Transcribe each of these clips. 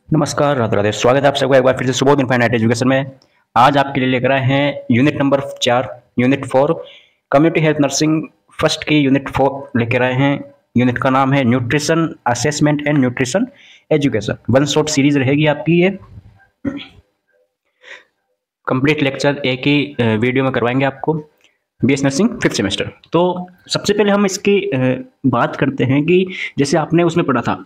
नमस्कार, राधे राधे। स्वागत है आप सबका एक बार फिर से सुबोध इनफाइनाइट एजुकेशन में। आज आपके लिए लेकर आए हैं unit number 4, unit 4 community health nursing first की यूनिट 4 लेकर आए हैं। यूनिट का नाम है nutrition assessment and nutrition education. One shot series रहेगी आपकी ये। कंप्लीट लेक्चर एक ही वीडियो में करवाएंगे आपको। BS nursing 5th semester. तो सबसे पहले हम इसकी बात करते हैं कि जैसे आपने उसमें पढ़ा था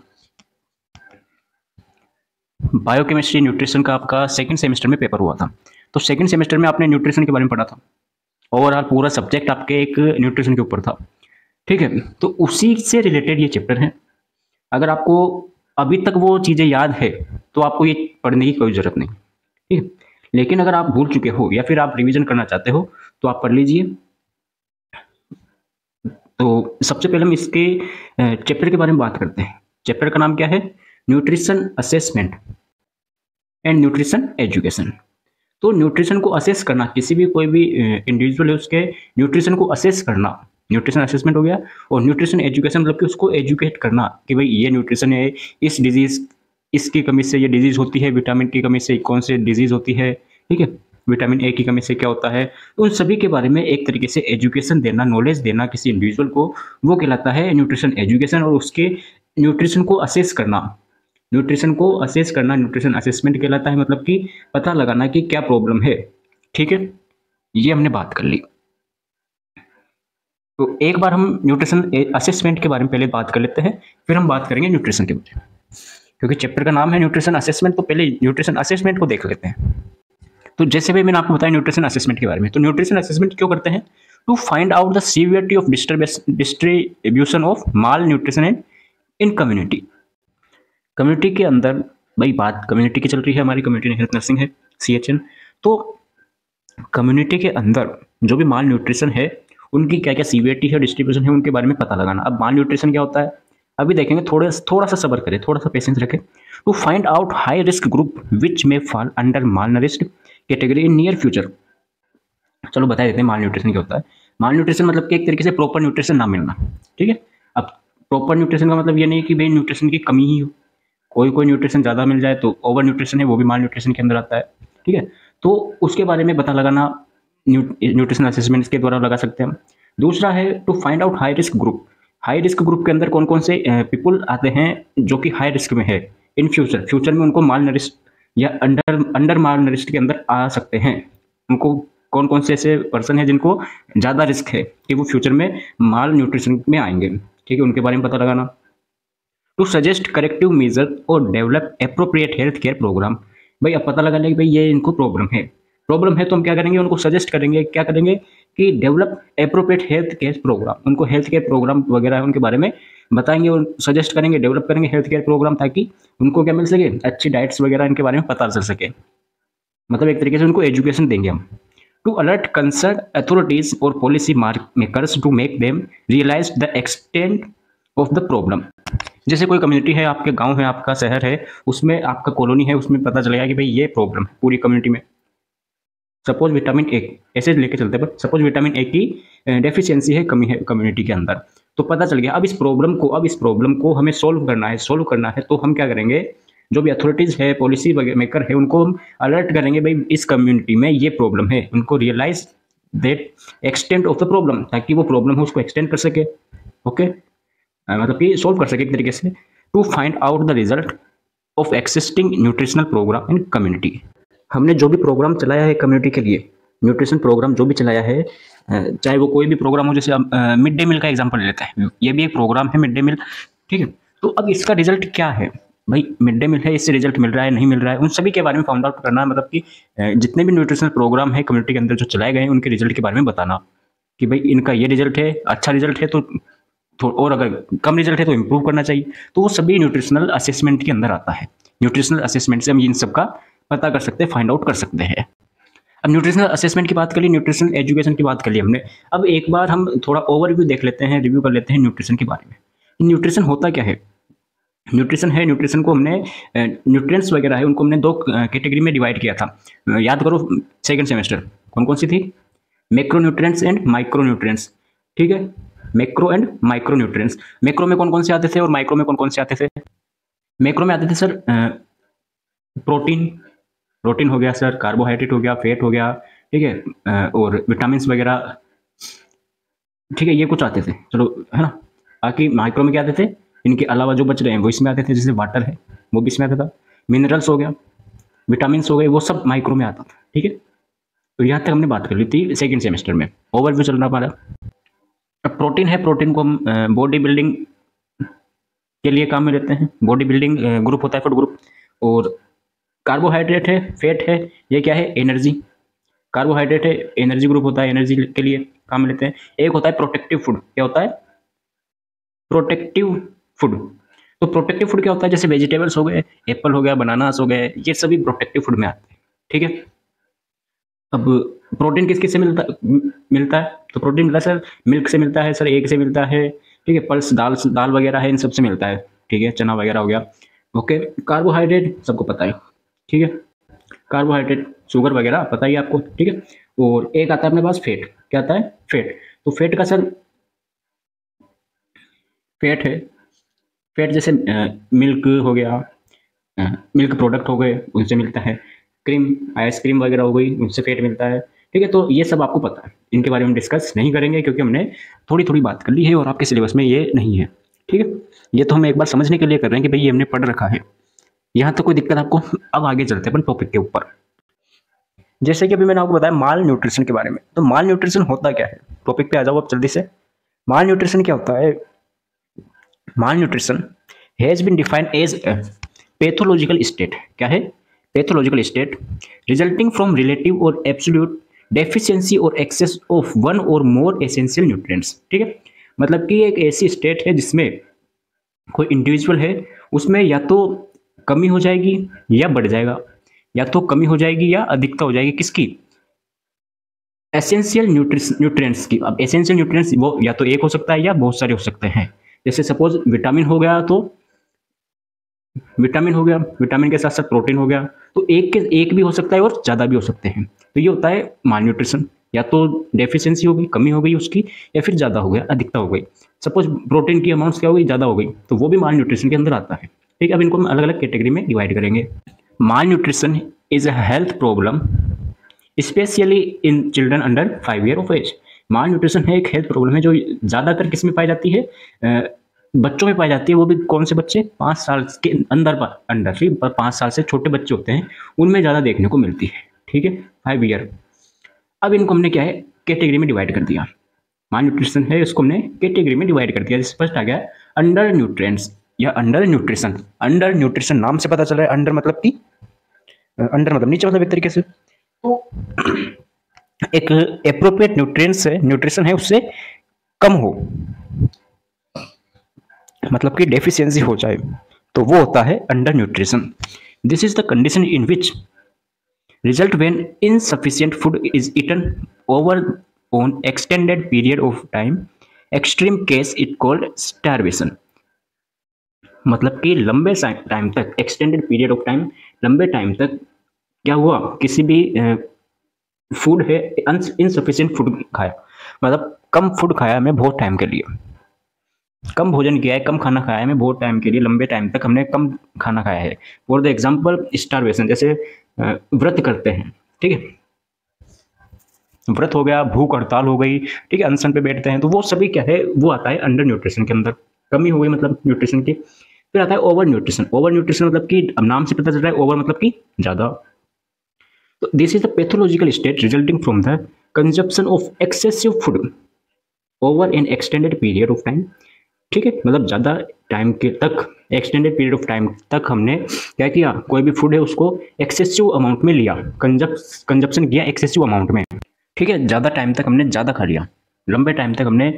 बायोकेमिस्ट्री न्यूट्रिशन का, आपका सेकंड सेमेस्टर में पेपर हुआ था। तो सेकंड सेमेस्टर में आपने न्यूट्रिशन के बारे में पढ़ा था। ओवरऑल पूरा सब्जेक्ट आपके एक न्यूट्रिशन के ऊपर था, ठीक है। तो उसी से रिलेटेड ये चैप्टर है। अगर आपको अभी तक वो चीज़ें याद है तो आपको ये पढ़ने की कोई ज़रूरत नहीं, ठीक है। लेकिन अगर आप भूल चुके हो या फिर आप रिवीजन करना चाहते हो तो आप पढ़ लीजिए। तो सबसे पहले हम इसके चैप्टर के बारे में बात करते हैं। चैप्टर का नाम क्या है? Nutrition assessment and nutrition education. तो न्यूट्रिशन को असेस करना, किसी भी कोई भी इंडिविजुअल है उसके न्यूट्रिशन को असेस करना, न्यूट्रिशन असेसमेंट हो गया। और न्यूट्रिशन एजुकेशन मतलब कि उसको एजुकेट करना कि भाई ये न्यूट्रिशन है, इस डिजीज, इसकी कमी से ये डिजीज होती है, विटामिन की कमी से कौन से डिजीज होती है, ठीक है, विटामिन ए की कमी से क्या होता है। तो उन सभी के बारे में एक तरीके से एजुकेशन देना, नॉलेज देना किसी इंडिविजुअल को, वो कहलाता है न्यूट्रिशन एजुकेशन। और उसके न्यूट्रिशन को असेस करना, न्यूट्रिशन को असेस करना न्यूट्रिशन असेसमेंट कहलाता है। मतलब कि पता लगाना कि क्या प्रॉब्लम है, ठीक है। ये हमने बात कर ली। तो एक बार हम न्यूट्रिशन असेसमेंट के बारे में पहले बात कर लेते हैं, फिर हम बात करेंगे न्यूट्रिशन के बारे में। क्योंकि चैप्टर का नाम है न्यूट्रिशन असेसमेंट, तो पहले न्यूट्रिशन असेसमेंट को देख लेते हैं। तो जैसे भी मैंने आपको बताया न्यूट्रिशन असेसमेंट के बारे में, तो न्यूट्रिशन असेसमेंट क्यों करते हैं? To find out the severity of distribution of malnutrition in community. Community के अंदर, भाई बात कम्युनिटी की चल रही है, हमारी कम्युनिटी हेल्थ नर्सिंग है, CHN। तो कम्युनिटी के अंदर जो भी माल न्यूट्रिशन है उनकी क्या क्या सीवियरिटी है, डिस्ट्रीब्यूशन है, उनके बारे में पता लगाना। अब माल न्यूट्रिशन क्या होता है अभी देखेंगे, थोड़ा सा सब्र करें, थोड़ा सा पेशेंस रखें। To find out high risk group which में fall under malnourished category in near future. चलो बता देते हैं माल न्यूट्रिशन क्या होता है। माल न्यूट्रिशन मतलब कि एक तरीके से प्रॉपर न्यूट्रिशन ना मिलना, ठीक है। अब प्रॉपर न्यूट्रिशन का मतलब ये नहीं कि भाई न्यूट्रिशन की कमी ही हो, कोई न्यूट्रिशन ज़्यादा मिल जाए तो ओवर न्यूट्रिशन है, वो भी माल न्यूट्रिशन के अंदर आता है, ठीक है। तो उसके बारे में पता लगाना न्यूट्रिशन असेसमेंट के द्वारा लगा सकते हैं हम। दूसरा है to find out high risk group. High risk group के अंदर कौन कौन से पीपल आते हैं जो कि हाई रिस्क में है इन फ्यूचर में उनको माल नरिश्ड या अंडर माल नरिश्ड के अंदर आ सकते हैं। उनको कौन कौन से ऐसे पर्सन है जिनको ज़्यादा रिस्क है कि वो फ्यूचर में माल न्यूट्रिशन में आएंगे, ठीक है, उनके बारे में पता लगाना। टू सजेस्ट करेक्टिव मेजर और develop appropriate health care programme. भाई अब पता लगा लिया कि भाई ये इनको प्रॉब्लम है तो हम क्या करेंगे, उनको सजेस्ट करेंगे, क्या करेंगे कि develop appropriate health care programme. उनको हेल्थ केयर प्रोग्राम वगैरह उनके बारे में बताएंगे और सजेस्ट करेंगे, डेवलप करेंगे हेल्थ केयर प्रोग्राम, ताकि उनको क्या मिल सके, अच्छी डाइट्स वगैरह इनके बारे में पता चल सके। मतलब एक तरीके से उनको एजुकेशन देंगे हम। टू अलर्ट कंसर्न अथॉरिटीज और policy makers to make them realise the extent of the problem. जैसे कोई कम्युनिटी है, आपके गांव है, आपका शहर है, उसमें आपका कॉलोनी है, उसमें पता चलेगा कि भाई ये प्रॉब्लम है पूरी कम्युनिटी में। सपोज विटामिन ए, ऐसे लेके चलते पर सपोज विटामिन ए की डेफिशिएंसी है, कमी है कम्युनिटी के अंदर, तो पता चल गया। अब इस प्रॉब्लम को हमें सोल्व करना है तो हम क्या करेंगे, जो भी अथॉरिटीज है, पॉलिसी मेकर है, उनको हम अलर्ट करेंगे, भाई इस कम्युनिटी में ये प्रॉब्लम है, उनको realise that extent of the problem, ताकि वो प्रॉब्लम है उसको एक्सटेंड कर सके, ओके, मतलब कि सोल्व कर सके एक तरीके से। To find out the result of existing nutritional programme in community. हमने जो भी प्रोग्राम चलाया है कम्युनिटी के लिए, न्यूट्रिशन प्रोग्राम जो भी चलाया है, चाहे वो कोई भी प्रोग्राम हो, जैसे मिड डे मील का एग्जांपल लेते हैं, ये भी एक प्रोग्राम है मिड डे मील, ठीक है। तो अब इसका रिजल्ट क्या है, भाई मिड डे मील है, इससे रिजल्ट मिल रहा है नहीं मिल रहा है, उन सभी के बारे में फाउंड आउट करना। मतलब कि जितने भी न्यूट्रिशनल प्रोग्राम है कम्युनिटी के अंदर जो चलाए गए हैं उनके रिजल्ट के बारे में बताना कि भाई इनका ये रिजल्ट है, अच्छा रिजल्ट है तो और अगर कम रिजल्ट है तो इम्प्रूव करना चाहिए। तो वो सभी न्यूट्रिशनल असेसमेंट के अंदर आता है। न्यूट्रिशनल असेसमेंट से हम इन सब का पता कर सकते हैं, फाइंड आउट कर सकते हैं। अब न्यूट्रिशनल असेसमेंट की बात कर ली, न्यूट्रिशनल एजुकेशन की बात कर ली हमने। अब एक बार हम थोड़ा ओवरव्यू देख लेते हैं, रिव्यू कर लेते हैं न्यूट्रिशन के बारे में। न्यूट्रिशन होता क्या है? न्यूट्रिशन को हमने न्यूट्रिएंट्स वगैरह है उनको हमने दो कैटेगरी में डिवाइड किया था। याद करो सेकंड सेमेस्टर कौन कौन सी थी? Macro nutrients and micro nutrients, ठीक है, macro and micro nutrients. Macro में कौन कौन से आते थे और माइक्रो में कौन कौन से आते थे? मैक्रो में आते थे सर प्रोटीन, प्रोटीन हो गया सर, कार्बोहाइड्रेट हो गया, फैट हो गया, ठीक है, और विटामिन वगैरह, ठीक है, ये कुछ आते थे, चलो, है ना। बाकी माइक्रो में क्या आते थे, इनके अलावा जो बच रहे हैं वो इसमें आते थे, जैसे वाटर है वो भी इसमें आता था, मिनरल्स हो गया, विटामिन हो गए, वो सब माइक्रो में आता था, ठीक है। तो यहाँ तक हमने बात कर ली थी सेकंड सेमेस्टर में, ओवरव्यू चल रहा हमारा। अब प्रोटीन है, प्रोटीन को हम बॉडी बिल्डिंग के लिए काम में लेते हैं, बॉडी बिल्डिंग ग्रुप होता है फूड ग्रुप। और कार्बोहाइड्रेट है, फैट है, ये क्या है, एनर्जी, कार्बोहाइड्रेट है, एनर्जी ग्रुप होता है, एनर्जी के लिए काम में लेते हैं। एक होता है प्रोटेक्टिव फूड, क्या होता है, प्रोटेक्टिव फूड। तो प्रोटेक्टिव फूड क्या होता है, जैसे वेजिटेबल्स हो गए, एप्पल हो गया, बनानास हो गए, ये सभी प्रोटेक्टिव फूड में आते हैं, ठीक है। अब प्रोटीन किस किस से मिलता है, तो प्रोटीन मिलता है सर मिल्क से मिलता है सर, एग से मिलता है, ठीक है, पल्स दाल दाल वगैरह है, इन सब से मिलता है, ठीक है, चना वगैरह हो गया, ओके। कार्बोहाइड्रेट सबको पता है, ठीक है, कार्बोहाइड्रेट शुगर वगैरह पता ही आपको, ठीक है। और एक आता है अपने पास फैट, क्या आता है, फैट। तो फैट का सर, फैट है, फैट जैसे मिल्क हो गया, मिल्क प्रोडक्ट हो गए, उनसे मिलता है, क्रीम, आइसक्रीम वगैरह हो गई, उनसे फैट मिलता है, ठीक है। तो ये सब आपको पता है, इनके बारे में डिस्कस नहीं करेंगे क्योंकि हमने थोड़ी थोड़ी बात कर ली है और आपके सिलेबस में ये नहीं है, ठीक है। ये तो हम एक बार समझने के लिए कर रहे हैं कि भाई ये हमने पढ़ रखा है, यहाँ तो कोई दिक्कत आपको। अब आगे चलते हैं अपन टॉपिक के ऊपर। जैसे कि अभी मैंने आपको बताया माल न्यूट्रिशन के बारे में, तो माल न्यूट्रिशन होता क्या है, टॉपिक पे आ जाओ अब जल्दी से। माल न्यूट्रिशन क्या होता है, malnutrition has been defined as pathological state, क्या है, pathological state resulting from relative और एब्सोल्यूट डेफिशिएंसी और एक्सेस ऑफ वन और मोर एसेंशियल न्यूट्रिएंट्स, ठीक है। मतलब कि एक ऐसी स्टेट है जिसमें कोई इंडिविजुअल है, उसमें या तो कमी हो जाएगी या बढ़ जाएगा, या तो कमी हो जाएगी या अधिकता हो जाएगी, किसकी, एसेंशियल न्यूट्रिएंट्स की। अब एसेंशियल न्यूट्रिएंट्स वो या तो एक हो सकता है या बहुत सारे हो सकते हैं। जैसे सपोज विटामिन हो गया, तो विटामिन हो गया, विटामिन के साथ साथ प्रोटीन हो गया, तो एक भी हो सकता है और ज़्यादा भी हो सकते हैं। तो ये होता है माल न्यूट्रिशन, या तो डेफिशिएंसी हो गई, कमी हो गई उसकी, या फिर ज़्यादा हो गया, अधिकता हो गई। सपोज प्रोटीन की अमाउंट्स क्या हो गई, ज़्यादा हो गई, तो वो भी माल न्यूट्रिशन के अंदर आता है, ठीक है। अब इनको हम अलग अलग कैटेगरी में डिवाइड करेंगे। Malnutrition is a health problem specially in children under 5 year of age. Malnutrition है, एक हेल्थ प्रॉब्लम है जो ज़्यादातर किस में पाई जाती है, बच्चों में पाई जाती है। वो भी कौन से बच्चे, 5 साल के अंदर, अंडर ठीक, 5 साल से छोटे बच्चे होते हैं उनमें ज़्यादा देखने को मिलती है, ठीक है, 5 ईयर। अब इनको हमने क्या है, कैटेगरी में डिवाइड कर दिया। माल न्यूट्रिशन है, इसको हमने कैटेगरी में डिवाइड कर दिया। फर्स्ट आ गया अंडर न्यूट्रिएंट्स या अंडर न्यूट्रिशन। अंडर न्यूट्रिशन नाम से पता चल रहा है, अंडर मतलब कि, अंडर मतलब नीचे, मतलब एक तरीके से। तो एक एप्रोप्रिएट न्यूट्रिएंट्स है, न्यूट्रिशन है, उससे कम हो, मतलब कि डेफिशिएंसी हो जाए, तो वो होता है under nutrition. This is the condition in which result when insufficient food is eaten over on extended period of time. Extreme case it called starvation. मतलब कि लंबे टाइम तक, एक्सटेंडेड पीरियड ऑफ टाइम, लंबे टाइम तक क्या हुआ, किसी भी फूड है, इनसफिशिएंट फूड खाया, मतलब कम फूड खाया हमने बहुत टाइम के लिए, कम भोजन किया है, कम खाना खाया है हमें बहुत टाइम के लिए, लंबे टाइम तक हमने कम खाना खाया है। फॉर द एग्जाम्पल स्टारवेशन, जैसे व्रत करते हैं, ठीक है, व्रत हो गया, भूख हड़ताल हो गई, ठीक है, अनशन पे बैठते हैं, तो वो सभी क्या है, वो आता है अंडर न्यूट्रिशन के अंदर, कमी हो गई मतलब न्यूट्रिशन की। फिर आता है ओवर न्यूट्रिशन। ओवर न्यूट्रिशन मतलब कि अब नाम से पता चल रहा है, ओवर मतलब कि ज़्यादा। तो this is the pathological state resulting from the consumption of excessive food over N extended period of time, ठीक है, मतलब ज़्यादा टाइम के तक, एक्सटेंडेड पीरियड ऑफ टाइम तक हमने क्या किया, कोई भी फूड है उसको एक्सेसिव अमाउंट में लिया, कंजप्शन किया एक्सेसिव अमाउंट में, ठीक है, ज़्यादा टाइम तक हमने ज़्यादा खा लिया, लंबे टाइम तक हमने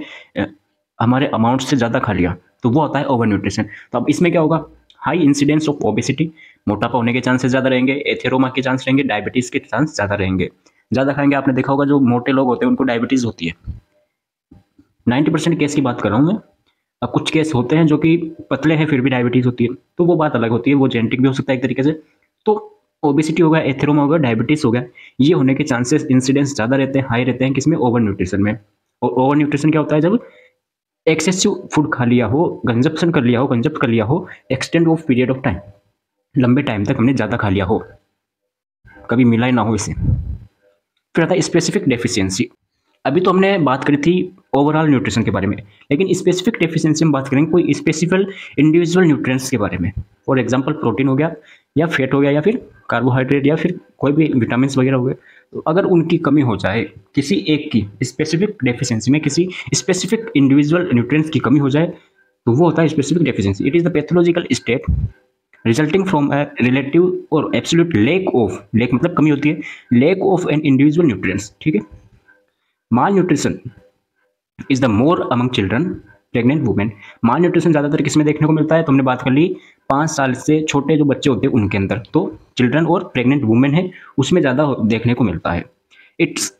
हमारे अमाउंट से ज़्यादा खा लिया, तो वो होता है ओवर न्यूट्रिशन। तो अब इसमें क्या होगा, हाई इंसिडेंस ऑफ ओबेसिटी, मोटापा होने के चांसेस ज़्यादा रहेंगे, एथेरोमा के चांस रहेंगे, डायबिटीज़ के चांस ज़्यादा रहेंगे। ज़्यादा खाएंगे, आपने देखा होगा जो मोटे लोग होते हैं उनको डायबिटीज़ होती है। 90% केस की बात कर रहा हूँ मैं। अब कुछ केस होते हैं जो कि पतले हैं फिर भी डायबिटीज़ होती है, तो वो बात अलग होती है, वो जेनेटिक भी हो सकता है एक तरीके से। तो ओबेसिटी हो गया, एथेरोमा हो गया, डायबिटीज़ हो गया, ये होने के चांसेस, इंसिडेंस ज़्यादा रहते हैं, हाई रहते हैं किसमें, ओवर न्यूट्रिशन में। और ओवर न्यूट्रिशन क्या होता है, जब एक्सेसिव फूड खा लिया हो, कंजप्शन कर लिया हो, कंजप्ट कर लिया हो, extend of period of time, लंबे टाइम तक हमने ज़्यादा खा लिया हो, कभी मिला ही ना हो इसे। फिर आता है स्पेसिफिक डेफिशिएंसी। अभी तो हमने बात करी थी ओवरऑल न्यूट्रिशन के बारे में, लेकिन स्पेसिफिक डेफिशिएंसी में बात करेंगे कोई स्पेसिफिकल इंडिविजुअल न्यूट्रिएंट्स के बारे में। फॉर एग्जांपल प्रोटीन हो गया, या फैट हो गया, या फिर कार्बोहाइड्रेट, या फिर कोई भी विटामिन वगैरह हो गए। तो अगर उनकी कमी हो जाए, किसी एक की स्पेसिफिक डेफिशिएंसी में किसी स्पेसिफिक इंडिविजुअल न्यूट्रिएंट्स की कमी हो जाए, तो वो होता है specific deficiency. It is the pathological state resulting from a relative और एब्सोल्यूट लेक मतलब कमी होती है, lack of an individual nutrients. ठीक है। Malnutrition is the more among children, pregnant women. Malnutrition ज़्यादातर किसमें देखने को मिलता है, तो हमने बात कर ली 5 साल से छोटे जो बच्चे होते हैं उनके अंदर, तो चिल्ड्रन और प्रेग्नेंट वुमेन है उसमें ज़्यादा देखने को मिलता है। इट्स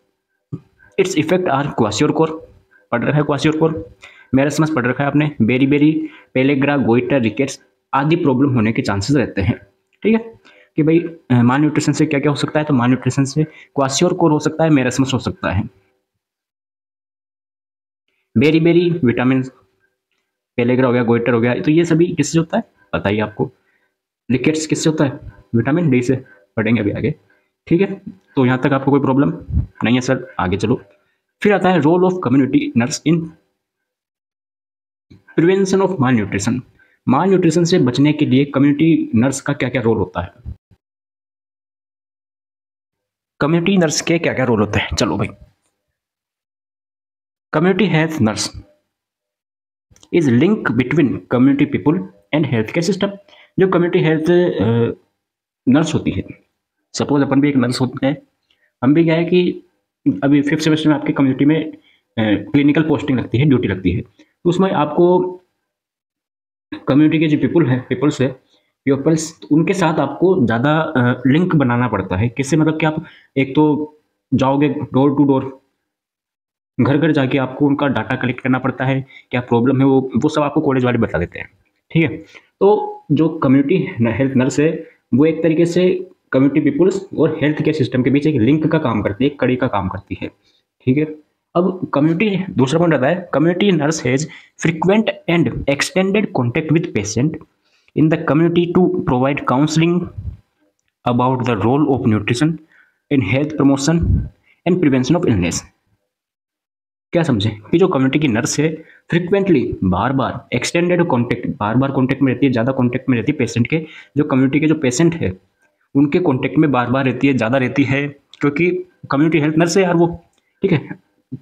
इट्स इफेक्ट आर क्वासियोरकोर, पढ़ रखा है क्वासियोरकोर, मेरस्मस पढ़ रखा है आपने, बेरी पेलेग्रा, गोइटर, रिकेट्स आदि प्रॉब्लम होने के चांसेस रहते हैं। ठीक है, कि भाई माल न्यूट्रिशन से क्या क्या हो सकता है, तो माल न्यूट्रिशन से क्वासियोरकोर हो सकता है, मेरस्मस हो सकता है। बेरी विटामिन, पेलेग्रा हो गया, गोइटर हो गया, तो ये सभी किससे होता है पता ही आपको। रिकेट्स किससे होता है, विटामिन डी से, पढ़ेंगे अभी आगे। ठीक है, तो यहाँ तक आपको कोई प्रॉब्लम नहीं है सर, आगे चलो। फिर आता है role of community nurse in prevention of malnutrition. Malnutrition से बचने के लिए कम्युनिटी नर्स का क्या क्या रोल होता है, कम्युनिटी नर्स के क्या क्या रोल होते हैं, चलो भाई। Community health nurse is link between community people and health care system. जो कम्युनिटी हेल्थ नर्स होती है, सपोज अपन भी एक नर्स होते हैं, हम भी क्या है कि अभी 5th सेमेस्टर में आपकी कम्युनिटी में क्लिनिकल पोस्टिंग लगती है, ड्यूटी लगती है, तो उसमें आपको कम्युनिटी के जो पीपल्स है पीपल्स, उनके साथ आपको ज़्यादा लिंक बनाना पड़ता है। किससे, मतलब कि आप एक तो जाओगे डोर टू डोर, घर घर जाके आपको उनका डाटा कलेक्ट करना पड़ता है, क्या प्रॉब्लम है वो सब आपको कॉलेज वाले बता देते हैं। ठीक है, तो जो कम्युनिटी हेल्थ नर्स है वो एक तरीके से कम्युनिटी पीपल्स और हेल्थ केयर सिस्टम के बीच एक लिंक का काम करती है, एक कड़ी का काम करती है। ठीक है, अब कम्युनिटी, दूसरा पॉइंट आता है community nurse has frequent and extended contact with patient in the community to provide counselling about the role of nutrition in health promotion and prevention of illness. क्या समझे कि जो कम्युनिटी की नर्स है frequently, बार बार, एक्सटेंडेड कॉन्टेक्ट, बार बार कॉन्टेक्ट में रहती है, ज़्यादा कॉन्टेक्ट में रहती है पेशेंट के, जो कम्युनिटी के जो पेशेंट है उनके कॉन्टेक्ट में बार बार रहती है, ज़्यादा रहती है, क्योंकि कम्युनिटी हेल्थ नर्स है यार वो। ठीक है,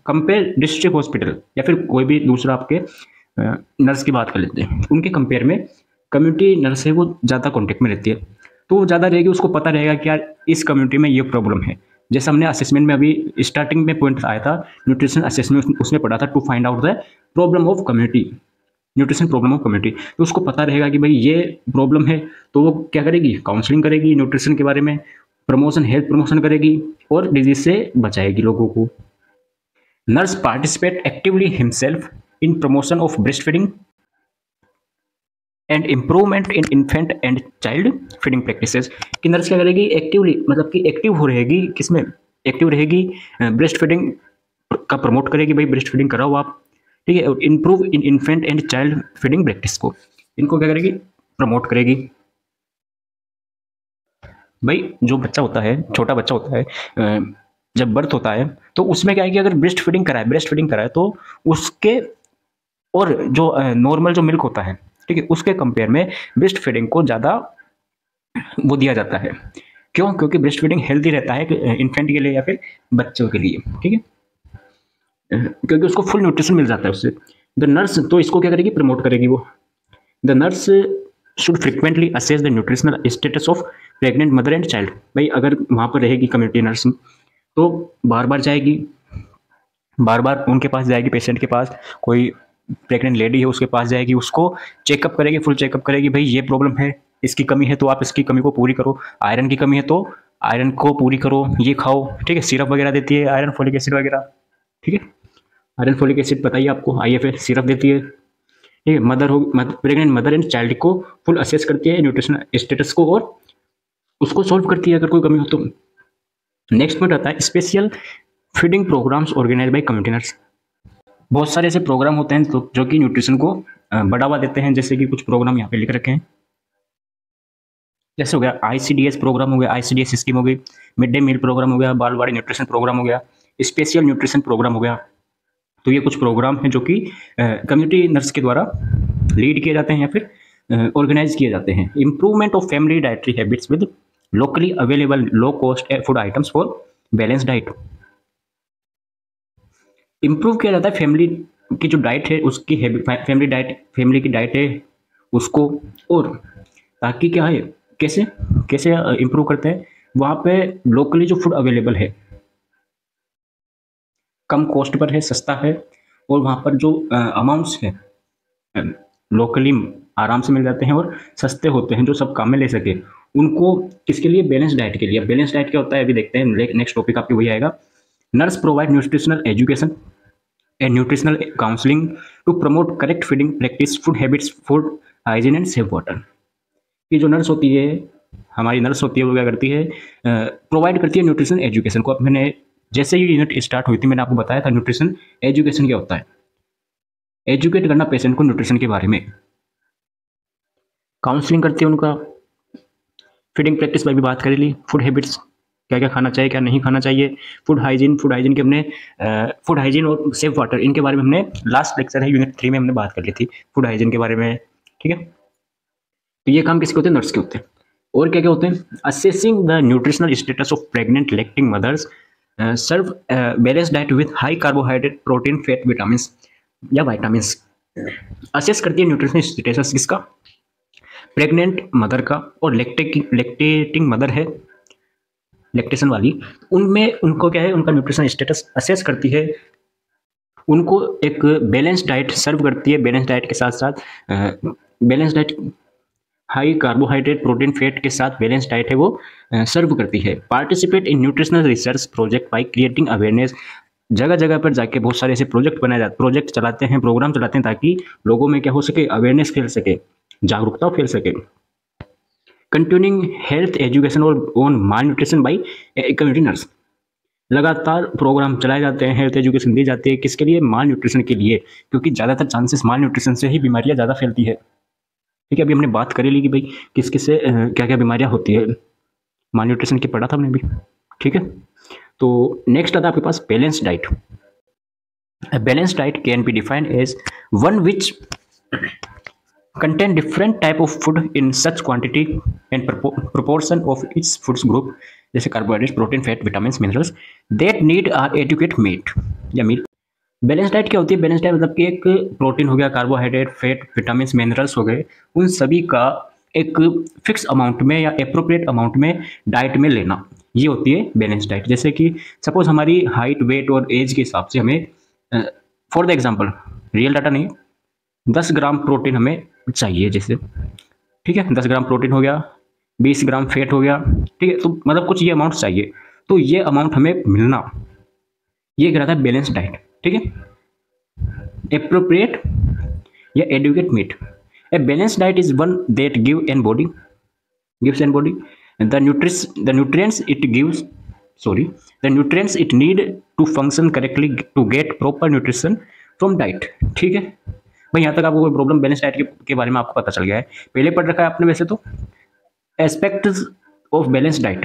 कंपेयर डिस्ट्रिक्ट हॉस्पिटल या फिर कोई भी दूसरा आपके नर्स की बात कर लेते हैं, उनके कंपेयर में कम्युनिटी नर्स है वो ज़्यादा कॉन्टेक्ट में रहती है, तो वो ज़्यादा रहेगी, उसको पता रहेगा कि यार इस कम्युनिटी में ये प्रॉब्लम है। जैसे हमने असेसमेंट में अभी स्टार्टिंग में पॉइंट आया था न्यूट्रिशन असेसमेंट, उसमें पढ़ा था to find out the problem of community, nutrition problem of community, तो उसको पता रहेगा कि भाई ये प्रॉब्लम है, तो वो क्या करेगी, काउंसलिंग करेगी न्यूट्रिशन के बारे में, प्रमोशन, हेल्थ प्रमोशन करेगी और डिजीज से बचाएगी लोगों को। Nurse participate actively himself in promotion of breast feeding and improvement in infant and child feeding practices. कि नर्स क्या करेगी, एक्टिवली, मतलब कि एक्टिव हो रहेगी, किसमें एक्टिव रहेगी, ब्रेस्ट फीडिंग का प्रमोट करेगी, भाई ब्रेस्ट फीडिंग कराओ आप। ठीक है, और improve in infant and child feeding practice को, इनको क्या करेगी, प्रमोट करेगी। भाई जो बच्चा होता है, छोटा बच्चा होता है, जब बर्थ होता है तो उसमें क्या है कि अगर ब्रेस्ट फीडिंग कराए तो उसके, और जो नॉर्मल जो मिल्क होता है, ठीक है, उसके कंपेयर में ब्रेस्ट फीडिंग को ज़्यादा वो दिया जाता है। क्यों, क्योंकि ब्रेस्ट फीडिंग हेल्दी रहता है इन्फेंट के लिए या फिर बच्चों के लिए। ठीक है, क्योंकि उसको फुल न्यूट्रिशन मिल जाता है उससे। द नर्स तो इसको क्या करेगी, प्रमोट करेगी वो। The nurse should frequently assess the nutritional status of pregnant mother and child. भाई अगर वहाँ पर रहेगी कम्युनिटी नर्स तो बार बार जाएगी, बार बार उनके पास जाएगी, पेशेंट के पास, कोई प्रेग्नेंट लेडी है उसके पास जाएगी, उसको चेकअप करेगी, फुल चेकअप करेगी, भाई ये प्रॉब्लम है, इसकी कमी है तो आप इसकी कमी को पूरी करो, आयरन की कमी है तो आयरन को पूरी करो, ये खाओ। ठीक है, सिरप वगैरह देती है, आयरन फोलिक एसिड वगैरह। ठीक है, आयरन फोलिक एसिड बताइए आपको, IFA सिरप देती है। ठीक है, प्रेग्नेंट मदर एंड चाइल्ड को फुल असेस करती है न्यूट्रिशन स्टेटस को और उसको सॉल्व करती है अगर कोई कमी हो तो। नेक्स्ट पॉइंट आता है special feeding programmes organise by community nurse. बहुत सारे ऐसे प्रोग्राम होते हैं जो कि न्यूट्रिशन को बढ़ावा देते हैं, जैसे कि कुछ प्रोग्राम यहाँ पे लिख रखे हैं। जैसे हो गया ICDS प्रोग्राम हो गया, ICDS स्कीम हो गई, मिड डे मील प्रोग्राम हो गया, बालवाड़ी न्यूट्रिशन प्रोग्राम हो गया, स्पेशल न्यूट्रिशन प्रोग्राम हो गया। तो ये कुछ प्रोग्राम हैं जो कि कम्युनिटी नर्स के द्वारा लीड किए जाते हैं या फिर ऑर्गेनाइज किए जाते हैं। Improvement of family dietary habits with locally available low cost food items for balance diet. Improve किया जाता है फैमिली की जो डाइट है उसकी, फैमिली की डाइट है उसको, और ताकि क्या है, कैसे कैसे इम्प्रूव करते हैं, वहाँ पे लोकली जो फूड अवेलेबल है कम कॉस्ट पर है, सस्ता है, और वहाँ पर जो अमाउंट्स है लोकली आराम से मिल जाते हैं और सस्ते होते हैं, जो सब काम में ले सके उनको। किसके लिए? बैलेंस डाइट के लिए। बैलेंस डाइट क्या होता है अभी देखते हैं, नेक्स्ट टॉपिक आपके वही आएगा। Nurse provide nutritional education and nutritional counselling to promote correct feeding practice, food habits, food hygiene and safe water. ये जो नर्स होती है, हमारी नर्स होती है, वो क्या करती है? प्रोवाइड करती है न्यूट्रिशन एजुकेशन को। मैंने जैसे ही यूनिट स्टार्ट हुई थी मैंने आपको बताया था न्यूट्रिशन एजुकेशन क्या होता है। एजुकेट करना पेशेंट को न्यूट्रिशन के बारे में, काउंसलिंग करती है उनका, फीडिंग प्रैक्टिस पर भी बात कर ली, फूड हैबिट्स क्या क्या खाना चाहिए क्या नहीं खाना चाहिए, फूड हाइजीन के हमने फूड हाइजीन और सेफ वाटर इनके बारे में हमने लास्ट लेक्चर है यूनिट 3 में हमने बात कर ली थी फूड हाइजीन के बारे में। ठीक है, तो ये काम किसके होते हैं? नर्स के होते हैं। और क्या क्या होते हैं? Assessing the nutritional status of pregnant lactating mothers, serve balance diet with high carbohydrate, protein, fat, vitamin या वाइटामिन्स। असेस करती है न्यूट्रिशनल स्टेटस किसका? प्रेग्नेंट मदर का, और लैक्टेटिंग मदर है लैक्टेशन वाली, उनमें उनको क्या है, उनका न्यूट्रिशन स्टेटस असेस करती है, उनको एक बैलेंस डाइट सर्व करती है। बैलेंस डाइट के साथ साथ balance diet high carbohydrate, protein, fat के साथ बैलेंस डाइट है वो सर्व करती है। Participate in nutritional research project by creating awareness. जगह जगह पर जाके बहुत सारे ऐसे प्रोजेक्ट चलाते हैं, प्रोग्राम चलाते हैं, ताकि लोगों में क्या हो सके? अवेयरनेस फैल सके, जागरूकता फैल सके। कंटिन्यूइंग हेल्थ एजुकेशन और on mall nutrition by community nurse. लगातार प्रोग्राम चलाए जाते हैं, हेल्थ एजुकेशन दी जाती है, किसके लिए? माल न्यूट्रिशन के लिए, क्योंकि ज़्यादातर चांसेस माल न्यूट्रिशन से ही बीमारियां ज़्यादा फैलती है। ठीक है, अभी हमने बात करी ली कि भाई किस किस से क्या क्या बीमारियां होती है, माल न्यूट्रिशन की पढ़ा था हमने भी। ठीक है, तो नेक्स्ट आता है आपके पास balance diet. Balance diet can be defined as one which contain different type of food in such quantity and proportion of each foods group, जैसे carbohydrate, protein, fat, vitamin, minerals that need are adequate meat या meet. Balance diet क्या होती है? Balance diet मतलब कि एक protein हो गया, कार्बोहाइड्रेट, फैट, विटामिन, मिनरल्स हो गए, उन सभी का एक फिक्स अमाउंट में या अप्रोप्रिएट अमाउंट में डाइट में लेना, ये होती है बैलेंस डाइट। जैसे कि सपोज हमारी हाइट, वेट और एज के हिसाब से हमें for the example, real data नहीं, 10 ग्राम प्रोटीन हमें चाहिए जैसे, ठीक है, 10 ग्राम प्रोटीन हो गया, 20 ग्राम फैट हो गया, ठीक है, तो मतलब कुछ ये अमाउंट चाहिए, तो ये अमाउंट हमें मिलना, ये कहलाता है बैलेंस डाइट। ठीक है, एप्रोप्रिएट या educate meat. A balance diet is one that gives an body the nutrients it need to function correctly to get proper nutrition from diet। ठीक है भाई, यहाँ तक आपको कोई प्रॉब्लम? बैलेंस डाइट के बारे में आपको पता चल गया है, पहले पढ़ रखा है आपने वैसे तो। Aspects of balance diet,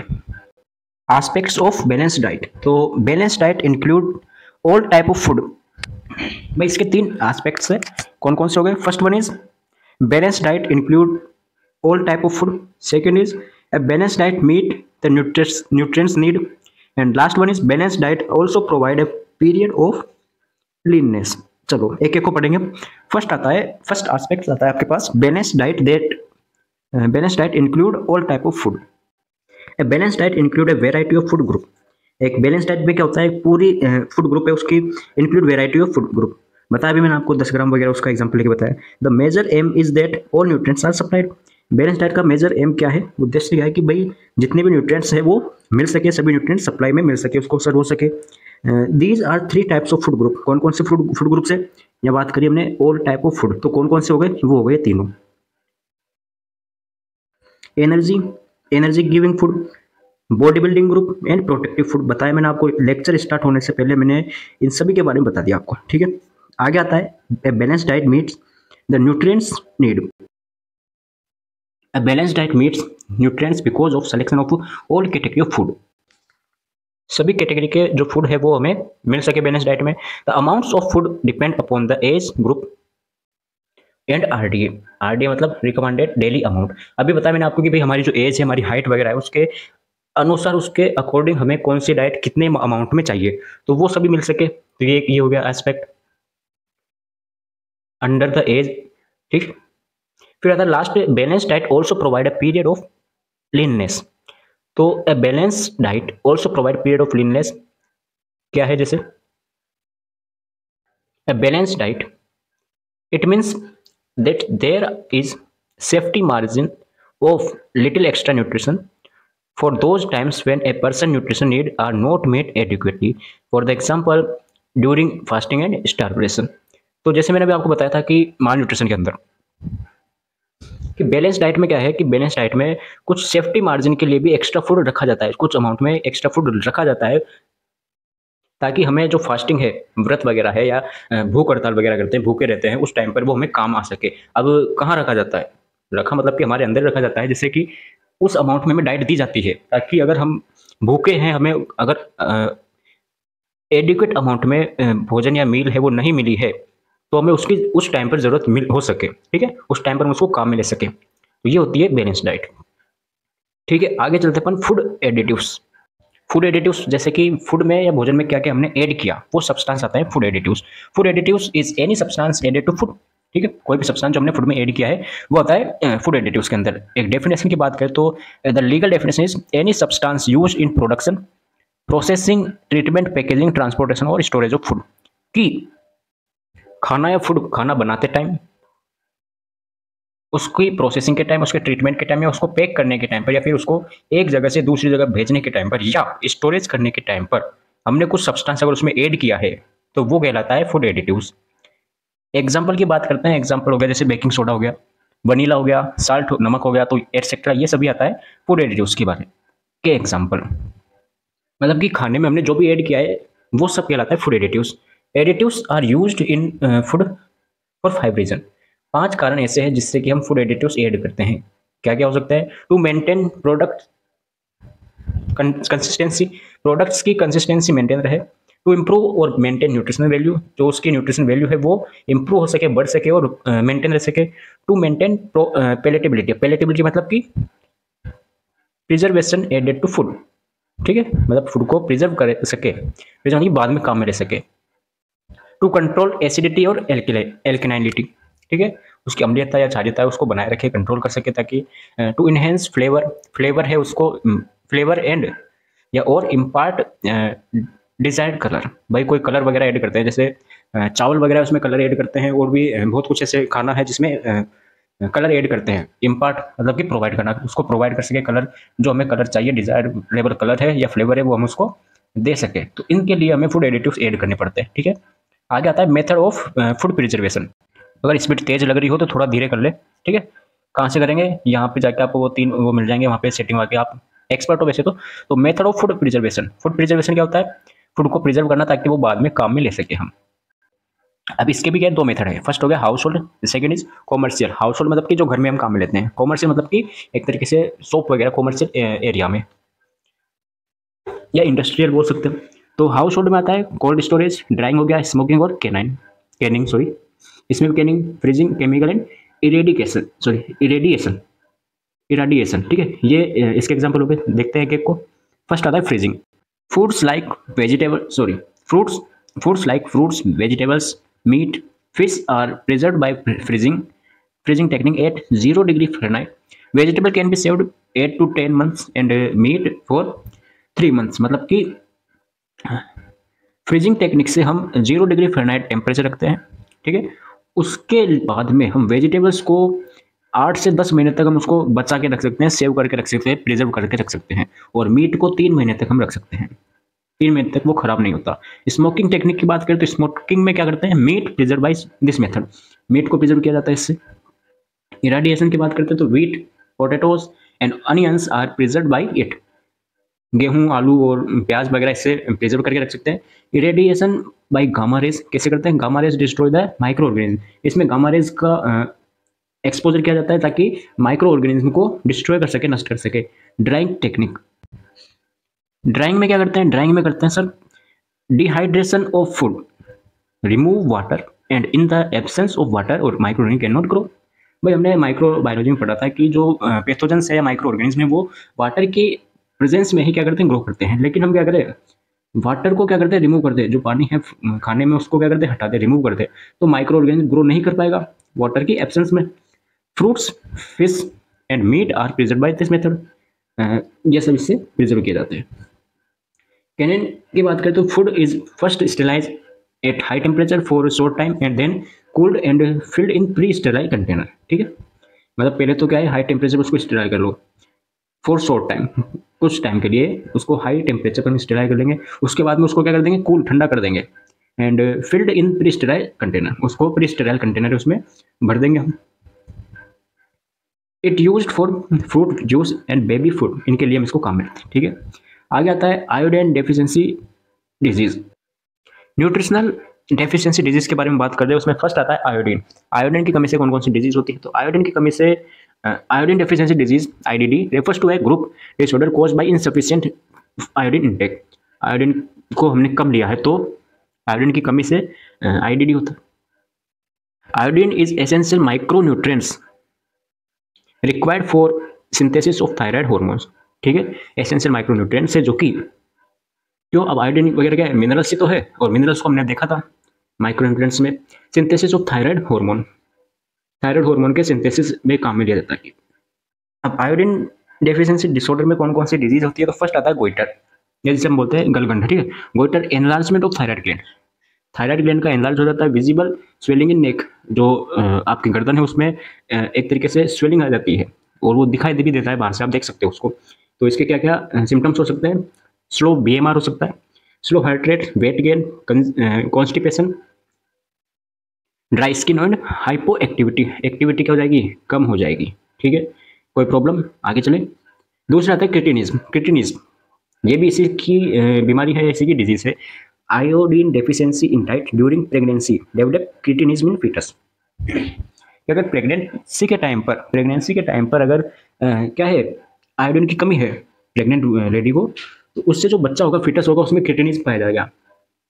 aspects of balance diet. तो balance diet include all type of food. भाई इसके 3 एस्पेक्ट्स हैं, कौन कौन से हो गए? First one is balance diet include all type of food, second is a balanced diet meet the nutrients need, and last one is balanced diet also provide a period of leanness। चलो एक एक को पढ़ेंगे। First aspect आता है आपके पास balance diet include all type of food. A balance diet include a variety of food group. एक बैलेंस डाइट में क्या होता है? पूरी फूड ग्रुप है उसकी, include variety of food group. बताया भी मैंने आपको 10 ग्राम वगैरह उसका एग्जाम्पल लेके बताया। The major aim is that all nutrients are supplied. Balance diet का मेजर एम क्या है? उद्देश्य क्या है कि भाई जितने भी न्यूट्रिएंट्स है वो मिल सके, सभी न्यूट्रिएंट्स सप्लाई में मिल सके, उसको सर्व हो सके। These are 3 types of food group. कौन कौन से फूड ग्रुप से या बात करिए हमने? ऑल टाइप ऑफ फूड, तो कौन कौन से हो गए? वो हो गए तीनों। Energy giving food, body building group and protective food. बताया मैंने आपको, लेक्चर स्टार्ट होने से पहले मैंने इन सभी के बारे में बता दिया आपको। ठीक है, आगे आता है balance diet meets the nutrients need. A balanced diet meets nutrients because of selection of all category of food. सभी कैटेगरी के जो फूड है वो हमें मिल सके बैलेंस डाइट में. The amounts of food depend upon the age group and RDA. RDA मतलब recommended daily amount. अभी बताया मैंने आपको कि भाई हमारी जो एज है, हमारी हाइट वगैरह है, उसके अनुसार उसके अकॉर्डिंग हमें कौन सी डाइट कितने अमाउंट में चाहिए, तो वो सभी मिल सके. तो ये हो गया एस्पेक्ट अंडर द एज. ठीक. फिर आता है लास्ट पे, balance diet also provide a period of leanness. तो a balance diet also provide period of leanness क्या है? जैसे a balance diet it means that there is safety margin of little extra nutrition for those times when a person nutrition need are not met adequately, for the example during fasting and starvation. तो जैसे मैंने अभी आपको बताया था कि माल nutrition के अंदर कि बैलेंस डाइट में क्या है कि बैलेंस डाइट में कुछ सेफ्टी मार्जिन के लिए भी एक्स्ट्रा फूड रखा जाता है, कुछ अमाउंट में एक्स्ट्रा फूड रखा जाता है ताकि हमें जो फास्टिंग है, व्रत वगैरह है या भूख हड़ताल वगैरह करते हैं, भूखे रहते हैं, उस टाइम पर वो हमें काम आ सके. अब कहाँ रखा जाता है? रखा मतलब कि हमारे अंदर रखा जाता है, जैसे कि उस अमाउंट में हमें डाइट दी जाती है ताकि अगर हम भूखे हैं, हमें अगर एडिक्वेट अमाउंट में भोजन या मील है वो नहीं मिली है, तो हमें उसकी उस टाइम पर ज़रूरत मिल हो सके. ठीक है, उस टाइम पर हम उसको काम में ले सके. तो ये होती है बैलेंस डाइट. ठीक है, आगे चलते अपन फूड एडिटिव्स. फूड एडिटिव्स जैसे कि फूड में या भोजन में क्या क्या हमने ऐड किया, वो सब्सटेंस आता है food additives. Food additives is any substance added to food. ठीक है, कोई भी सब्सटेंस जो हमने फूड में ऐड किया है वो आता है फूड एडिटिव्स के अंदर. एक डेफिनेशन की बात करें तो the legal definition is any substance used in production, processing, treatment, packaging, transportation और स्टोरेज ऑफ फूड. कि खाना या फूड खाना बनाते टाइम, उसकी प्रोसेसिंग के टाइम, उसके ट्रीटमेंट के टाइम, या उसको पैक करने के टाइम पर, या फिर उसको एक जगह से दूसरी जगह भेजने के टाइम पर, या स्टोरेज करने के टाइम पर हमने कुछ सब्सटेंस अगर उसमें ऐड किया है तो वो कहलाता है फूड एडिटिव्स. एग्जाम्पल की बात करते हैं. एग्जाम्पल हो गया जैसे बेकिंग सोडा हो गया, वनीला हो गया, साल्ट नमक हो गया, तो एटसेट्रा ये सभी आता है फूड एडिटिव्स के बारे के एग्जाम्पल. मतलब कि खाने में हमने जो भी ऐड किया है वो सब कहलाता है food additives. Additives are used in food for 5 reason. 5 कारण ऐसे हैं जिससे कि हम फूड एडिटिव्स ऐड करते हैं. क्या क्या हो सकता है? To maintain product consistency, products की कंसिस्टेंसी मेंटेन रहे. टू इम्प्रूव और मेंटेन न्यूट्रिशनल वैल्यू, जो उसकी न्यूट्रिशन वैल्यू है वो इम्प्रूव हो सके, बढ़ सके और मेंटेन रह सके. टू मेंटेन पैलेटेबिलिटी, पैलेटेबिलिटी मतलब कि प्रिजर्वेशन एडेड टू फूड. ठीक है, मतलब फूड को प्रिजर्व कर सके, प्रिजर्व बाद में काम में रह सके. टू कंट्रोल एसिडिटी और एल्केनाइलिटी. ठीक है, उसकी अम्लीयता या क्षारीयता है उसको बनाए रखे, कंट्रोल कर सके. ताकि टू इनहेंस फ्लेवर, फ्लेवर है उसको फ्लेवर एंड या और इम्पार्ट डिजायर्ड कलर. भाई कोई कलर वगैरह ऐड करते हैं, जैसे चावल वगैरह उसमें कलर ऐड करते हैं, और भी बहुत कुछ ऐसे खाना है जिसमें कलर ऐड करते हैं. इम्पार्ट मतलब कि प्रोवाइड करना, उसको प्रोवाइड कर सके कलर, जो हमें कलर चाहिए, डिजायर्ड लेवल कलर है या फ्लेवर है वो हम उसको दे सके. तो इनके लिए हमें फूड एडिटिव्स ऐड करने पड़ते हैं. ठीक है, आगे आता है मेथड ऑफ फूड प्रिजर्वेशन. अगर स्पीड तेज लग रही हो तो थोड़ा धीरे कर ले. ठीक है, कहाँ से करेंगे? यहाँ पे जाके आपको वो 3 वो मिल जाएंगे, वहाँ पे सेटिंग आके आप एक्सपर्ट हो वैसे तो method of food preservation. Food preservation क्या होता है? फूड को प्रिजर्व करना ताकि वो बाद में काम में ले सके हम. अब इसके भी क्या 2 मेथड है. फर्स्ट हो गया house hold, second is commercial. House hold मतलब कि जो घर में हम काम में लेते हैं. कॉमर्शियल मतलब कि एक तरीके से शॉप वगैरह कॉमर्शियल एरिया में या इंडस्ट्रियल बोल सकते हैं. तो हाउस होल्ड में आता है कोल्ड स्टोरेज, ड्राइंग हो गया, स्मोकिंग और कैनिंग सॉरी, इसमें भी Canning, freezing, chemical and irradiation. ठीक है, ये इसके एग्जाम्पल हो गए. देखते हैं एक को. फर्स्ट आता है freezing. Foods like fruits, vegetables, meat, fish are preserved by freezing technique at 0 degree Fahrenheit. Vegetable can be saved 8 to 10 months and meat for 3 months. मतलब कि फ्रीजिंग टेक्निक से हम 0 डिग्री फ़ारेनहाइट टेम्परेचर रखते हैं. ठीक है, उसके बाद में हम वेजिटेबल्स को 8 से 10 महीने तक हम उसको बचा के रख सकते हैं, सेव करके रख सकते हैं, प्रिजर्व करके रख सकते हैं. और मीट को 3 महीने तक हम रख सकते हैं. 3 महीने तक वो खराब नहीं होता. स्मोकिंग टेक्निक की बात करें तो स्मोकिंग में क्या करते हैं? Meat preserve by this method, meat को प्रिजर्व किया जाता है इससे. इराडिएशन की बात करते हैं तो wheat, potatoes and onions are preserve by it. गेहूं, आलू और प्याज वगैरह इससे प्रिजर्व करके रख सकते हैं. इरेडिएशन बाय गामा रेज कैसे करते हैं? Gamma rays destroy the micro organism. इसमें गामा रेज का एक्सपोजर किया जाता है ताकि माइक्रो ऑर्गेनिज्म को डिस्ट्रॉय कर सके, नष्ट कर सके। ड्राइंग टेक्निक, ड्राइंग में क्या करते हैं, ड्राइंग में करते हैं sir dehydration of food, remove water and in the absence of water और microorganism can not grow. भाई हमने माइक्रो बायोलॉजी में पढ़ा था कि जो पैथोजेंस है या माइक्रो ऑर्गेनिज्म है वो वाटर की प्रेजेंस में ही क्या करते हैं, ग्रो करते हैं। लेकिन हम क्या करें, वाटर को क्या करते हैं, रिमूव करते हैं, जो पानी है खाने में उसको क्या करते हैं, हटाते, रिमूव करते हैं, तो माइक्रो ऑर्गेनिज्म ग्रो नहीं कर पाएगा वाटर की एब्सेंस में। Fruits, fish and meat are preserve by this method, ये सब इससे प्रिजर्व किए जाते हैं। कैनिन की बात करें तो food is first sterilise at high temperature for short time and then cooled and filled in pre sterile container. ठीक है, मतलब पहले तो क्या है, हाई टेम्परेचर उसको स्टेराइल कर लो फॉर शॉर्ट टाइम, कुछ टाइम के लिए उसको हाई टेम्परेचर पर स्टेराइल कर लेंगे, उसके बाद में उसको क्या कर देंगे, कूल ठंडा कर देंगे and filled in pre sterile container, उसको प्री स्टेराइल कंटेनर उसमें भर देंगे हम। It used for fruit juice and baby food, इनके लिए हम इसको काम में लेते हैं। ठीक है, आगे आता है iodine deficiency disease. Nutritional deficiency disease के बारे में बात कर रहे हैं, उसमें फर्स्ट आता है आयोडीन। आयोडीन की कमी से कौन कौन सी डिजीज होती है, तो आयोडीन की कमी से iodine deficiency disease IDD refers to a group disorder caused by insufficient iodine intake. Iodine को हमने कम लिया है तो आयोडीन की कमी से आईडीडी होता है। Iodine is essential micronutrients required for synthesis of thyroid hormones. ठीक है, एसेंशियल माइक्रोन्यूट्रिएंट्स है जो कि क्यों, अब आयोडीन वगैरह क्या है, मिनरल्स ही तो है, और मिनरल्स को हमने देखा था माइक्रोन्यूट्रिएंट्स में। सिंथेसिस ऑफ थायराइड हार्मोन के सिंथेसिस में काम में लिया जाता है। अब आयोडीन डेफिशिएंसी डिसऑर्डर में कौन कौन सी डिजीज होती है, तो फर्स्ट आता है गोइटर, जिसे हम बोलते हैं गलगंड। ठीक है, goitre enlargement of thyroid gland, thyroid gland का एनलार्ज हो जाता है। विजिबल स्वेलिंग इन नेक, जो आपकी गर्दन है उसमें एक तरीके से स्वेलिंग आ जाती है और वो दिखाई भी देता है बाहर से, आप देख सकते हो उसको। तो इसके क्या क्या सिम्टम्स हो सकते हैं, स्लो बीएमआर हो सकता है, slow heart rate, weight gain, constipation, dry skin and hypo activity, activity क्या हो जाएगी, कम हो जाएगी। ठीक है, कोई प्रॉब्लम, आगे चले। दूसरा आता है क्रिटिनिज्म। क्रिटिनिज्म ये भी इसी की बीमारी है, इसी की डिजीज है। Iodine deficiency in diet during pregnancy develop cretinism in foetus. अगर प्रेगनेंसी के टाइम पर अगर क्या है, आयोडीन की कमी है प्रेग्नेंट लेडी को, तो उससे जो बच्चा होगा, फीटस होगा, उसमें क्रिटिनिज्म पाया जाएगा।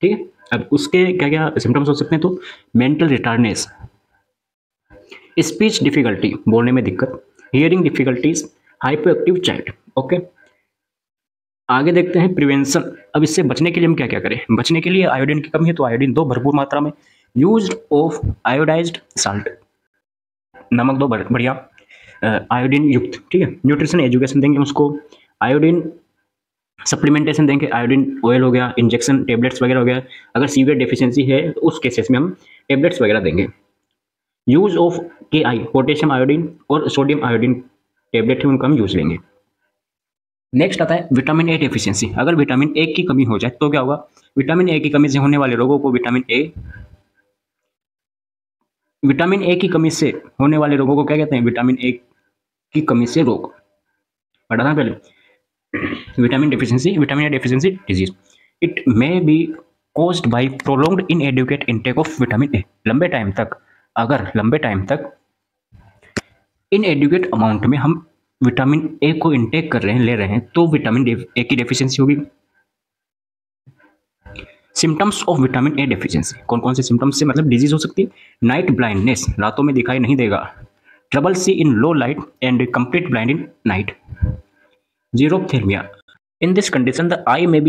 ठीक है, अब उसके क्या क्या सिम्टम्स हो सकते हैं, तो मेंटल रिटार्डनेस, स्पीच डिफिकल्टी, बोलने में दिक्कत, hearing difficulties, hypo active child. Okay, आगे देखते हैं प्रिवेंशन। अब इससे बचने के लिए हम क्या क्या करें, बचने के लिए आयोडीन की कमी है तो आयोडीन दो भरपूर मात्रा में, यूज ऑफ आयोडाइज्ड साल्ट, नमक दो बढ़िया आयोडीन युक्त। ठीक है, न्यूट्रिशन एजुकेशन देंगे उसको, आयोडीन सप्लीमेंटेशन देंगे, आयोडीन ऑयल हो गया, इंजेक्शन टेबलेट्स वगैरह हो गया। अगर सीवियर डेफिशिएंसी है तो उस केसेस में हम टेबलेट्स वगैरह देंगे। Use of KI, potassium iodine और सोडियम आयोडीन टेबलेट है, उनका हम यूज लेंगे। नेक्स्ट आता है विटामिन ए डेफिशिएंसी। अगर विटामिन ए की कमी हो जाए तो क्या होगा, विटामिन ए की कमी से होने वाले रोगों को विटामिन ए की कमी से होने वाले रोगों को क्या कहते हैं, विटामिन ए की कमी से रोग, पढ़ा था पहले। Vitamin A deficiency disease, it may be caused by prolonged इनएडिक्वेट intake of vitamin A. लंबे टाइम तक इनएडिक्वेट अमाउंट में हम विटामिन ए को इंटेक कर रहे हैं, ले रहे हैं, तो विटामिन ए की डेफिशिएंसी होगी। Symptoms of vitamin A deficiency, कौन कौन से सिम्टम्स से मतलब डिजीज हो सकती है, नाइट ब्लाइंडनेस, रातों में दिखाई नहीं देगा, trouble see in low light and complete blind in night, xerophthalmia. In this condition, the eye may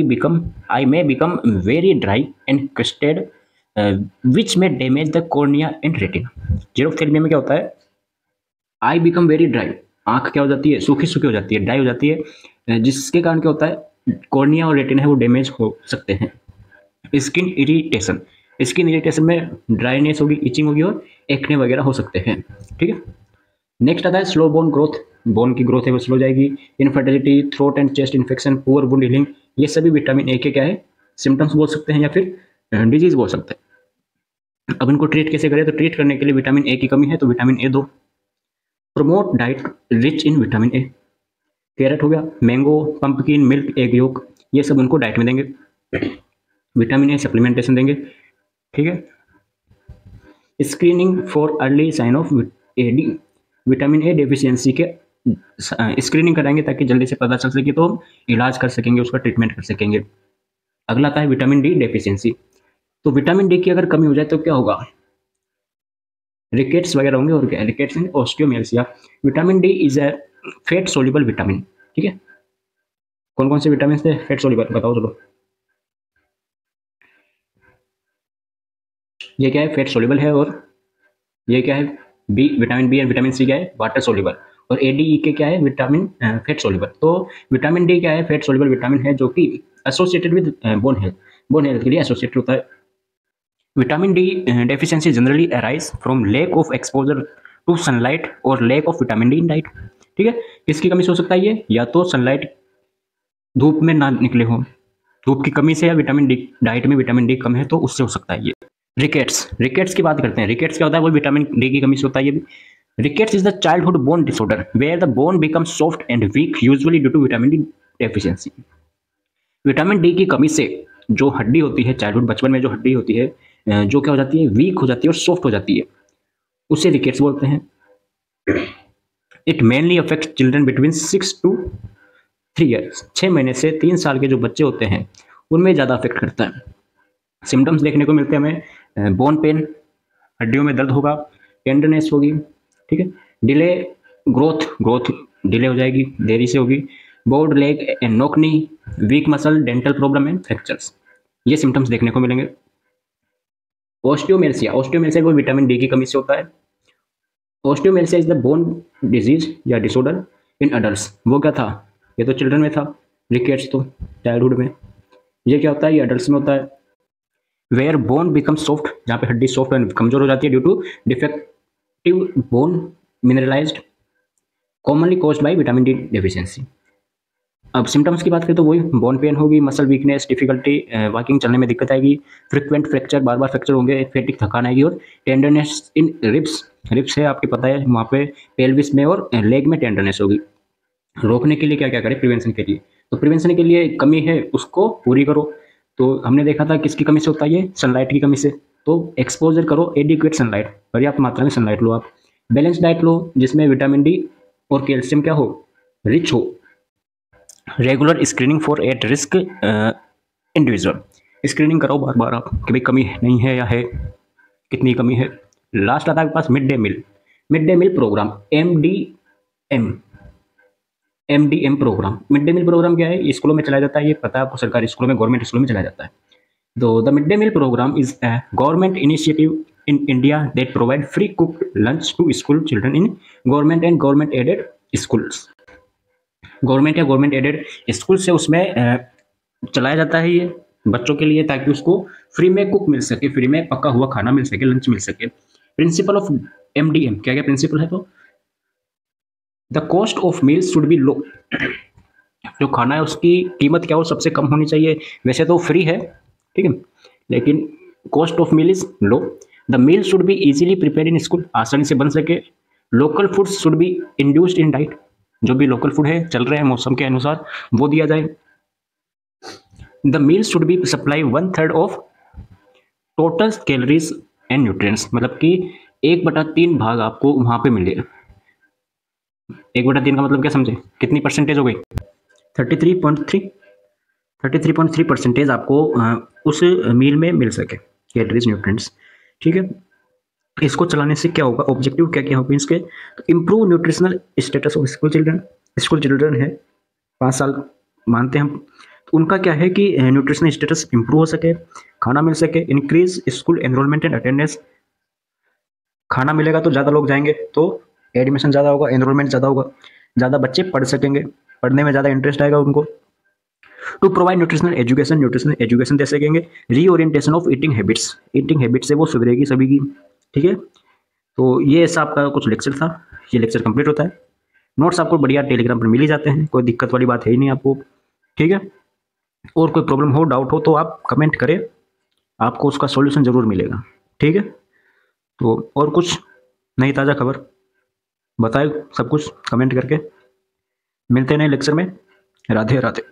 become very dry and crusted, which may damage the cornea and retina. जीरोप्थेल्मिया में क्या होता है, I become very dry, आंख क्या हो जाती है, सूखी हो जाती है, ड्राई हो जाती है, जिसके कारण क्या होता है, कॉर्निया और रेटिना है वो डैमेज हो सकते हैं। स्किन इरिटेशन में ड्राइनेस होगी, इचिंग होगी और एक्ने वगैरह हो सकते हैं। ठीक है, नेक्स्ट आता है स्लो बोन ग्रोथ, बोन की ग्रोथ है वो स्लो जाएगी। Infertility, throat and chest infection, poor wound healing, ये सभी विटामिन ए के क्या है, सिम्टम्स बोल सकते हैं या फिर डिजीज बोल सकते हैं। अब इनको ट्रीट कैसे करें, तो ट्रीट करने के लिए विटामिन ए की कमी है तो विटामिन ए दो। Promote diet rich in vitamin A, carrot हो गया, mango, pumpkin, milk, egg yolk, ये सब उनको डाइट में देंगे। विटामिन ए सप्लीमेंटेशन देंगे। ठीक है, screening for early sign of AD, vitamin A deficiency के स्क्रीनिंग कराएंगे ताकि जल्दी से पता चल सके, तो हम इलाज कर सकेंगे, उसका ट्रीटमेंट कर सकेंगे। अगला आता है विटामिन डी डेफिशिएंसी। तो विटामिन डी की अगर कमी हो जाए तो क्या होगा, रिकेट्स वगैरह होंगे। और क्या, rickets and osteomalacia. Vitamin D is a fat soluble vitamin. ठीक है, कौन कौन से विटामिन थे फैट सोल्यूबल, बताओ चलो। ये क्या है, फैट सोल्यूबल है। और ये क्या है, बी, विटामिन बी, और विटामिन सी क्या है, वाटर सोल्यूबल। और ए डी ई के क्या है, विटामिन फैट सोल्यूबल। तो विटामिन डी क्या है, फैट सोल्यूबल विटामिन है जो कि associated with bone health, bone health के लिए एसोसिएटेड होता है। Vitamin D deficiency generally arise from lack of exposure to sunlight और lack of vitamin D in diet. ठीक है, किसकी कमी से हो सकता है ये, या तो सनलाइट, धूप में ना निकले हो, धूप की कमी से, या विटामिन डी, डाइट में विटामिन डी कम है तो उससे हो सकता है ये। रिकेट्स, रिकेट्स की बात करते हैं। रिकेट्स क्या होता है, वो विटामिन डी की कमी से होता है ये भी। Rickets is the childhood bone disorder where the bone becomes soft and weak usually due to vitamin D deficiency. Vitamin D की कमी से जो हड्डी होती है, चाइल्डहुड बचपन में जो हड्डी होती है, जो क्या हो जाती है, वीक हो जाती है और सॉफ्ट हो जाती है, उसे रिकेट्स बोलते हैं। It mainly affect children between 6 to 3 years. 6 महीने से 3 साल के जो बच्चे होते हैं उनमें ज़्यादा अफेक्ट करता है। सिम्टम्स देखने को मिलते हैं हमें, बोन पेन, हड्डियों में दर्द होगा, टेंडरनेस होगी। ठीक है, डिले ग्रोथ डिले हो जाएगी, देरी से होगी, board leg and knock knee, weak muscle, dental problem and fractures, ये सिम्टम्स देखने को मिलेंगे। ऑस्टियोमेलासिया, ऑस्टियोमेलासिया वो विटामिन डी की कमी से होता है। ऑस्टियोमेलासिया इज द बोन डिजीज या डिसऑर्डर इन अडल्ट्स। वो क्या था, ये तो चिल्ड्रन में था, रिकेट्स तो चाइल्डहुड में, ये क्या होता है, ये अडल्ट्स में होता है। वेयर बोन बिकम सॉफ्ट, जहाँ पे हड्डी सॉफ्ट एंड कमजोर हो जाती है due to defective bone mineralized, commonly caused by vitamin D deficiency. अब सिम्टम्स की बात करें तो वही, बोन पेन होगी, मसल वीकनेस, डिफिकल्टी, वॉकिंग चलने में दिक्कत आएगी, फ्रिक्वेंट फ्रैक्चर, बार बार फ्रैक्चर होंगे, फैटिक थकान आएगी, और टेंडरनेस इन रिब्स, रिब्स है आपके पता है वहाँ पे, पेल्विस में और लेग में टेंडरनेस होगी। रोकने के लिए क्या क्या करें, प्रिवेंशन के लिए, तो प्रिवेंशन के लिए कमी है उसको पूरी करो। तो हमने देखा था किसकी कमी से होता है ये, सनलाइट की कमी से। तो एक्सपोजर करो, एडिक्वेट सनलाइट, पर्याप्त मात्रा में सनलाइट लो आप। बैलेंस डाइट लो जिसमें विटामिन डी और कैल्शियम क्या हो, रिच हो। Regular screening for at risk individual, screening कराओ बार बार आप कि भाई कमी नहीं है या है, कितनी कमी है। लास्ट आता है आपके पास mid day meal, mid day meal program, MDM program. Mid day meal program क्या है, स्कूलों में चलाया जाता है, ये पता है आपको, सरकारी स्कूलों में, गवर्नमेंट स्कूलों में चलाया जाता है। तो the mid day meal programme is a government initiative in India that provide free cooked lunch to school children in government and government aided schools। Government या गवर्नमेंट एडेड स्कूल से उसमें चलाया जाता है ये बच्चों के लिए, ताकि उसको फ्री में कुक मिल सके, फ्री में पका हुआ खाना मिल सके, लंच मिल सके। प्रिंसिपल ऑफ एमडीएम क्या क्या प्रिंसिपल है, तो the cost of meals should be low, जो खाना है उसकी कीमत क्या हो, सबसे कम होनी चाहिए। वैसे तो फ्री है, ठीक है, लेकिन cost of meal is low. The meal should be easily prepare in school, आसानी से बन सके। Local foods should be induced in diet, जो भी लोकल फूड है चल रहे हैं मौसम के अनुसार वो दिया जाए। The meal should be supply 1/3 of total calories and nutrients, मतलब कि 1/3 भाग आपको वहां पे मिले। 1/3 का मतलब क्या समझे, कितनी परसेंटेज हो गई, 33.3% आपको उस मील में मिल सके, कैलोरीज न्यूट्रिएंट्स। ठीक है, इसको चलाने से क्या होगा, ऑब्जेक्टिव क्या क्या होगा इसके, तो improve nutritional status of school children है 5 साल मानते हैं हम, तो उनका क्या है कि न्यूट्रिशनल स्टेटस इंप्रूव हो सके, खाना मिल सके। Increase school enrolment and attendance, खाना मिलेगा तो ज़्यादा लोग जाएंगे, तो एडमिशन ज़्यादा होगा, एनरोलमेंट ज़्यादा होगा, ज़्यादा बच्चे पढ़ सकेंगे, पढ़ने में ज़्यादा इंटरेस्ट आएगा उनको। टू प्रोवाइड न्यूट्रिशनल एजुकेशन दे सकेंगे। रीओरिएंटेशन ऑफ ईटिंग हैबिट्स से वो सुधरेगी सभी की। ठीक है, तो ये ऐसा आपका कुछ लेक्चर था, ये लेक्चर कंप्लीट होता है। नोट्स आपको बढ़िया टेलीग्राम पर मिल ही जाते हैं, कोई दिक्कत वाली बात है ही नहीं आपको। ठीक है, और कोई प्रॉब्लम हो, डाउट हो तो आप कमेंट करें, आपको उसका सॉल्यूशन जरूर मिलेगा। ठीक है, तो और कुछ नई ताज़ा खबर बताए सब कुछ कमेंट करके। मिलते हैं नए लेक्चर में। राधे राधे।